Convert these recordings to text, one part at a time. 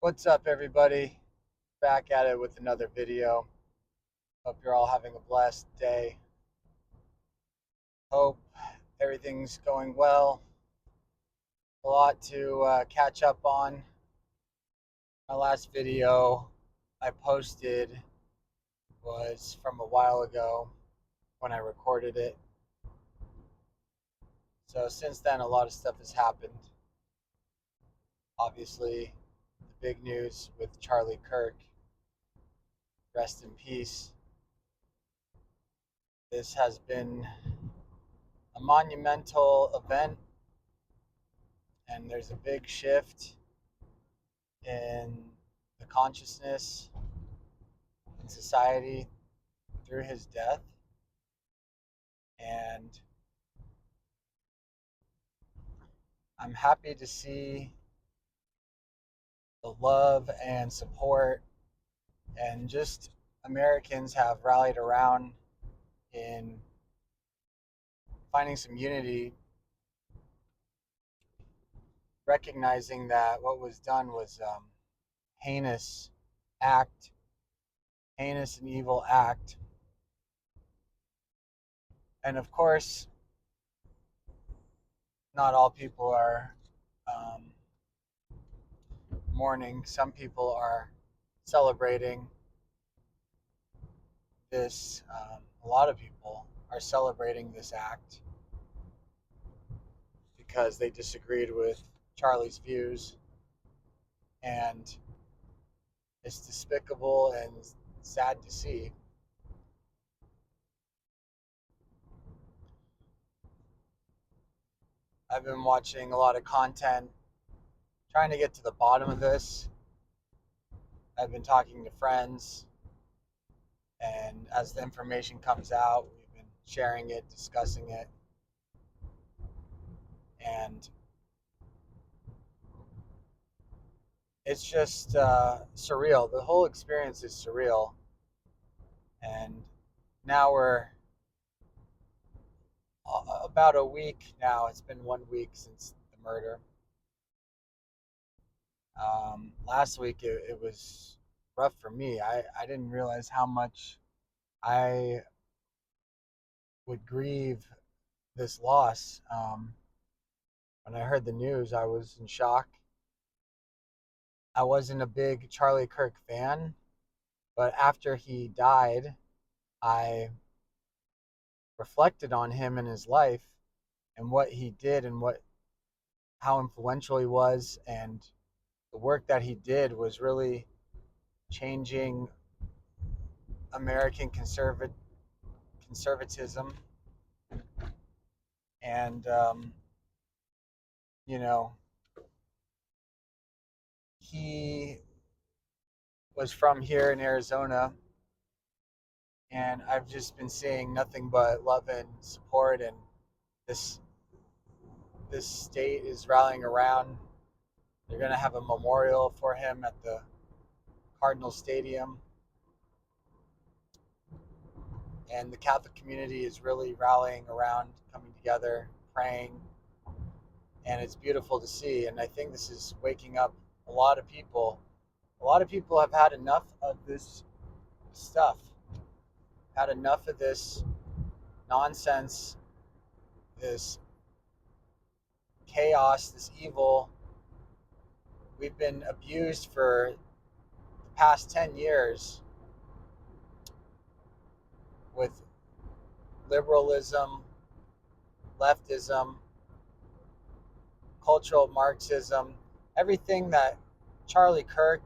What's up, everybody? Back at it with another video. Hope you're all having a blessed day. Hope everything's going well. A lot to catch up on. My last video I posted was from a while ago when I recorded it. So, since then, a lot of stuff has happened. Obviously, the big news with Charlie Kirk. Rest in peace. This has been a monumental event, and there's a big shift in the consciousness in society through his death. And I'm happy to see the love and support and just Americans have rallied around in finding some unity, recognizing that what was done was heinous act, heinous and evil act. And of course, not all people are um, mourning. Some people are celebrating this. A lot of people are celebrating this act because they disagreed with Charlie's views, and it's despicable and sad to see. I've been watching a lot of content trying to get to the bottom of this. I've been talking to friends, and as the information comes out, we've been sharing it, discussing it, and it's just surreal. The whole experience is surreal, and now we're about a week now. It's been 1 week since the murder. Last week it was rough for me. I didn't realize how much I would grieve this loss. When I heard the news, I was in shock. I wasn't a big Charlie Kirk fan, but after he died, I reflected on him and his life and what he did and what how influential he was, and the work that he did was really changing American conservatism. And you know, he was from here in Arizona, and I've just been seeing nothing but love and support, and this this state is rallying around. They're going to have a memorial for him at the Cardinal Stadium, and the Catholic community is really rallying around, coming together, praying, and it's beautiful to see. And I think this is waking up a lot of people. A lot of people have had enough of this stuff, had enough of this nonsense, this chaos, this evil. We've been abused for the past 10 years with liberalism, leftism, cultural Marxism, everything that Charlie Kirk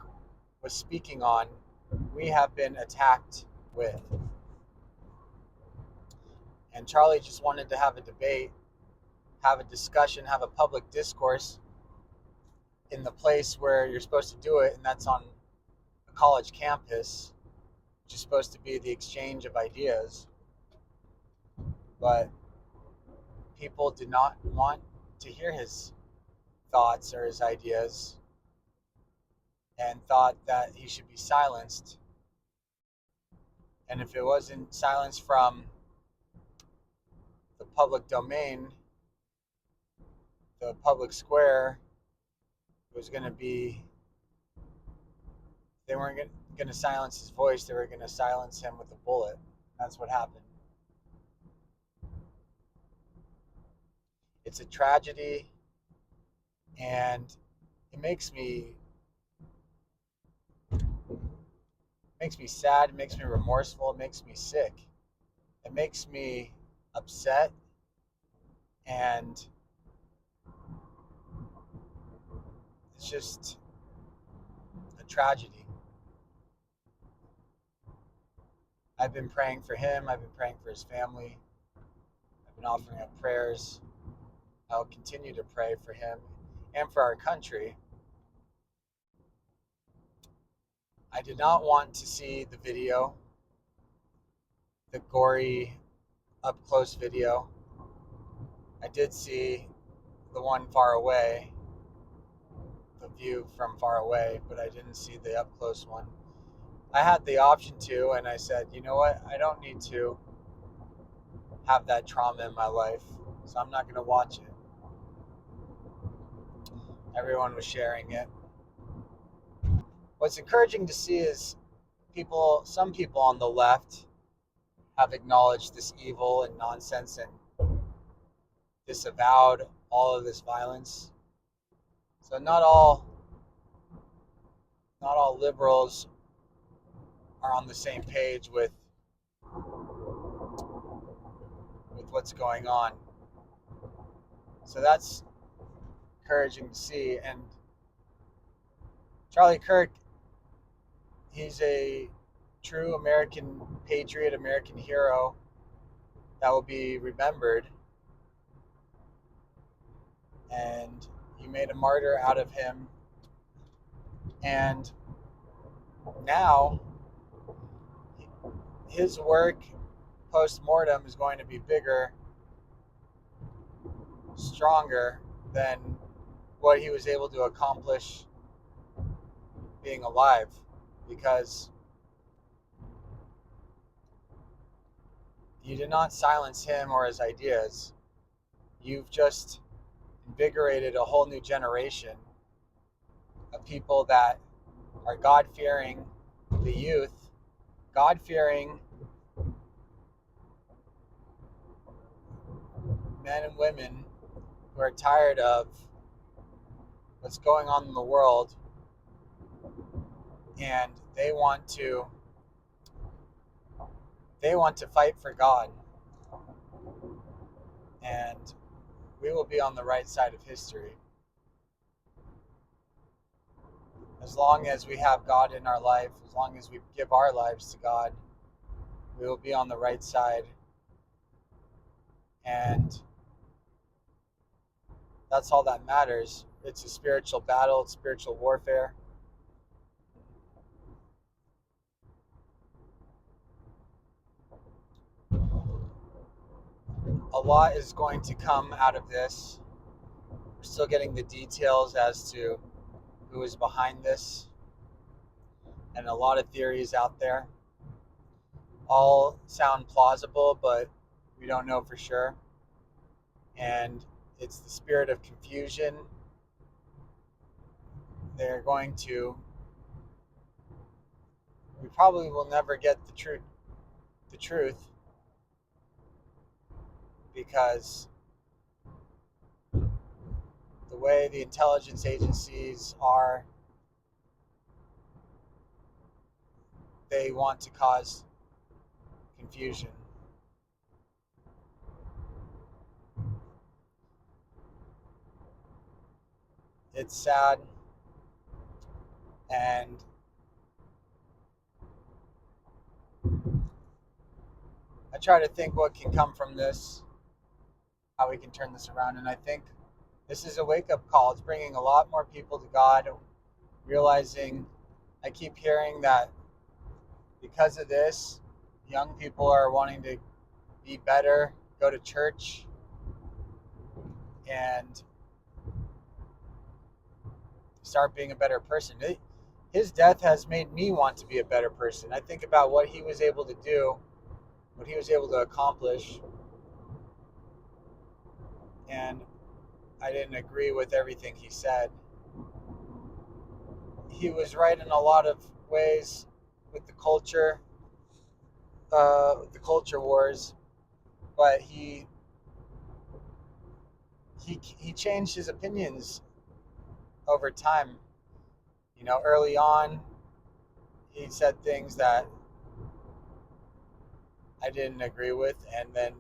was speaking on, we have been attacked with. And Charlie just wanted to have a debate, have a discussion, have a public discourse in the place where you're supposed to do it, and that's on a college campus, which is supposed to be the exchange of ideas. But people did not want to hear his thoughts or his ideas and thought that he should be silenced. And if it wasn't silenced from the public domain, the public square, it was going to be They weren't going to silence his voice, they were going to silence him with a bullet. That's what happened. It's a tragedy, and it makes me sad, it makes me remorseful, it makes me sick. It makes me upset, and it's just a tragedy. I've been praying for him, I've been praying for his family, I've been offering up prayers. I'll continue to pray for him and for our country. I did not want to see the video, the gory up close video. I did see the one far away, the view from far away, but I didn't see the up close one. I had the option to, and I said, you know what? I don't need to have that trauma in my life, so I'm not going to watch it. Everyone was sharing it. What's encouraging to see is some people on the left have acknowledged this evil and nonsense and disavowed all of this violence. So not all liberals are on the same page with what's going on. So that's encouraging to see. And Charlie Kirk, he's a true American patriot, American hero that will be remembered. And you made a martyr out of him. And now his work post-mortem is going to be bigger, stronger than what he was able to accomplish being alive, because you did not silence him or his ideas. You've just invigorated a whole new generation of people that are God-fearing, the youth, God-fearing men and women who are tired of what's going on in the world, and they want to fight for God. And we will be on the right side of history. As long as we have God in our life, as long as we give our lives to God, we will be on the right side. And that's all that matters. It's a spiritual battle, it's spiritual warfare. A lot is going to come out of this. We're still getting the details as to who is behind this, and a lot of theories out there. All sound plausible, but we don't know for sure. And it's the spirit of confusion. They're going to, we probably will never get the truth, because the way the intelligence agencies are, they want to cause confusion. It's sad, and I try to think what can come from this, how we can turn this around, and I think this is a wake-up call. It's bringing a lot more people to God, realizing, I keep hearing that because of this, young people are wanting to be better, go to church, and start being a better person. His death has made me want to be a better person. I think about what he was able to do, what he was able to accomplish, and I didn't agree with everything he said. He was right in a lot of ways with the culture wars, but he changed his opinions over time. Early on, he said things that I didn't agree with, and then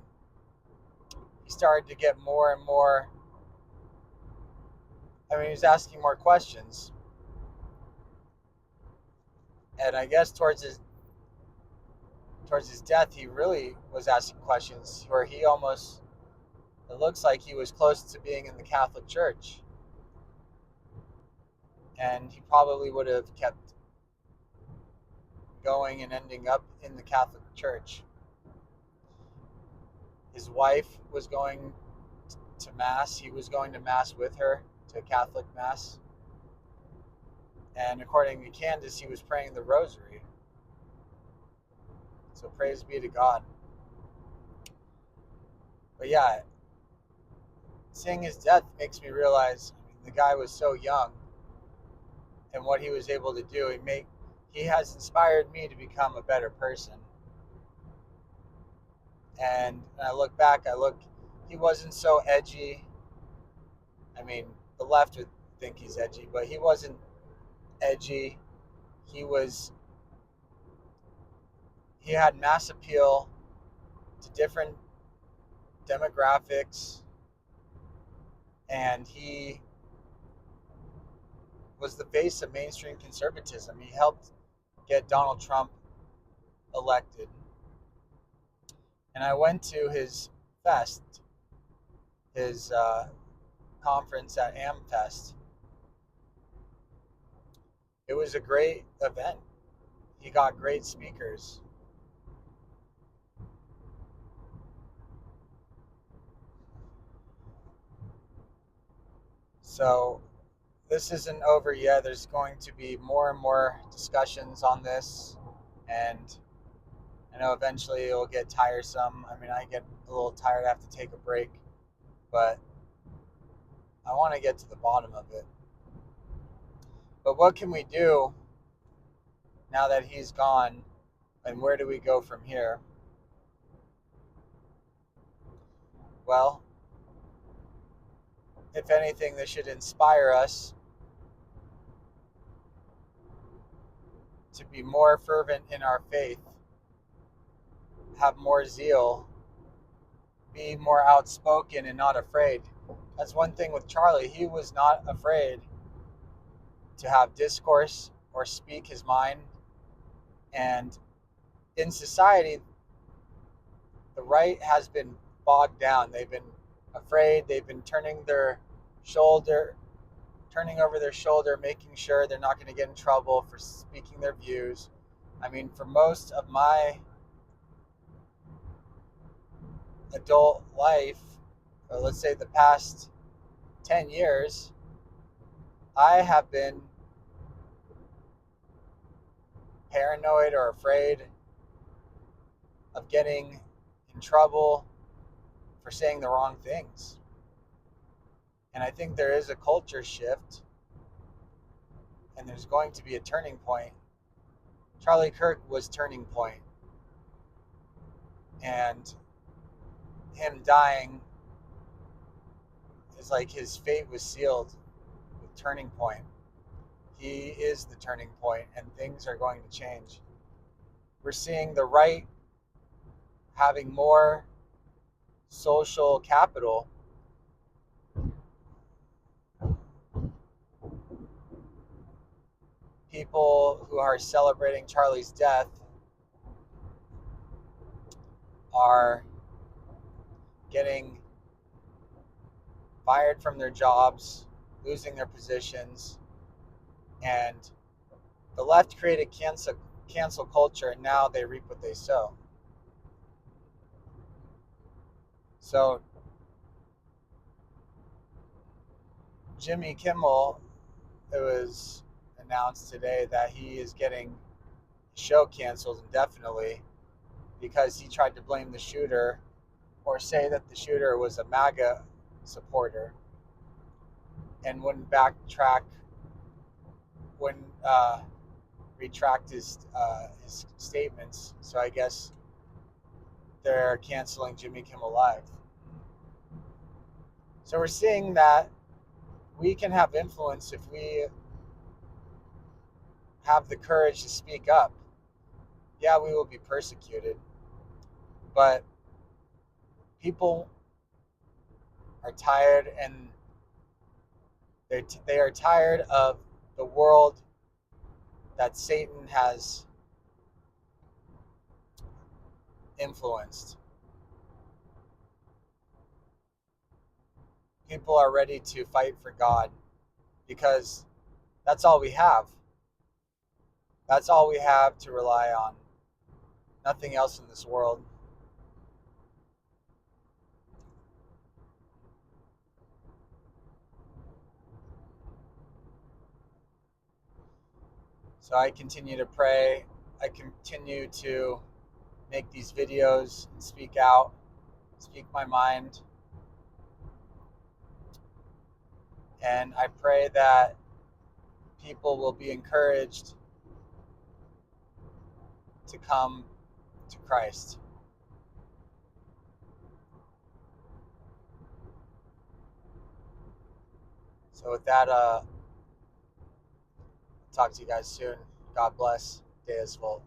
he started to get more and more. I mean, he was asking more questions, and I guess towards his death, he really was asking questions where he almost, it looks like he was close to being in the Catholic Church, and he probably would have kept going and ending up in the Catholic Church. His wife was going to Mass. He was going to Mass with her, to Catholic Mass. And according to Candace, he was praying the Rosary. So praise be to God. But yeah, seeing his death makes me realize, the guy was so young, and what he was able to do. He has inspired me to become a better person. And when I look back, he wasn't so edgy. I mean, the left would think he's edgy, but he wasn't edgy. He was he had mass appeal to different demographics, and he was the face of mainstream conservatism. He helped get Donald Trump elected. And I went to his fest, his conference at AmFest. It was a great event. He got great speakers. So this isn't over yet. There's going to be more and more discussions on this, and I know eventually it'll get tiresome. I mean, I get a little tired. I have to take a break, but I want to get to the bottom of it. But what can we do now that he's gone, and where do we go from here? Well, if anything, this should inspire us to be more fervent in our faith, have more zeal, be more outspoken and not afraid. That's one thing with Charlie. He was not afraid to have discourse or speak his mind. And in society, the right has been bogged down. They've been afraid. They've been turning over their shoulder, making sure they're not going to get in trouble for speaking their views. I mean, for most of my adult life, or let's say the past 10 years, I have been paranoid or afraid of getting in trouble for saying the wrong things. And I think there is a culture shift, and there's going to be a turning point. Charlie Kirk was turning point, and him dying is like his fate was sealed with turning point. He is the turning point, and things are going to change. We're seeing the right having more social capital. People who are celebrating Charlie's death are getting fired from their jobs, losing their positions, and the left created cancel culture, and now they reap what they sow. So Jimmy Kimmel, it was announced today that he is getting the show canceled indefinitely because he tried to blame the shooter or say that the shooter was a MAGA supporter and wouldn't backtrack, wouldn't retract his statements. So I guess they're canceling Jimmy Kimmel Live. So we're seeing that we can have influence if we have the courage to speak up. Yeah, we will be persecuted, but people are tired, and they are tired of the world that Satan has influenced. People are ready to fight for God because that's all we have. That's all we have to rely on. Nothing else in this world. So I continue to pray. I continue to make these videos and speak out, speak my mind. And I pray that people will be encouraged to come to Christ. So with that, talk to you guys soon. God bless. Day is full.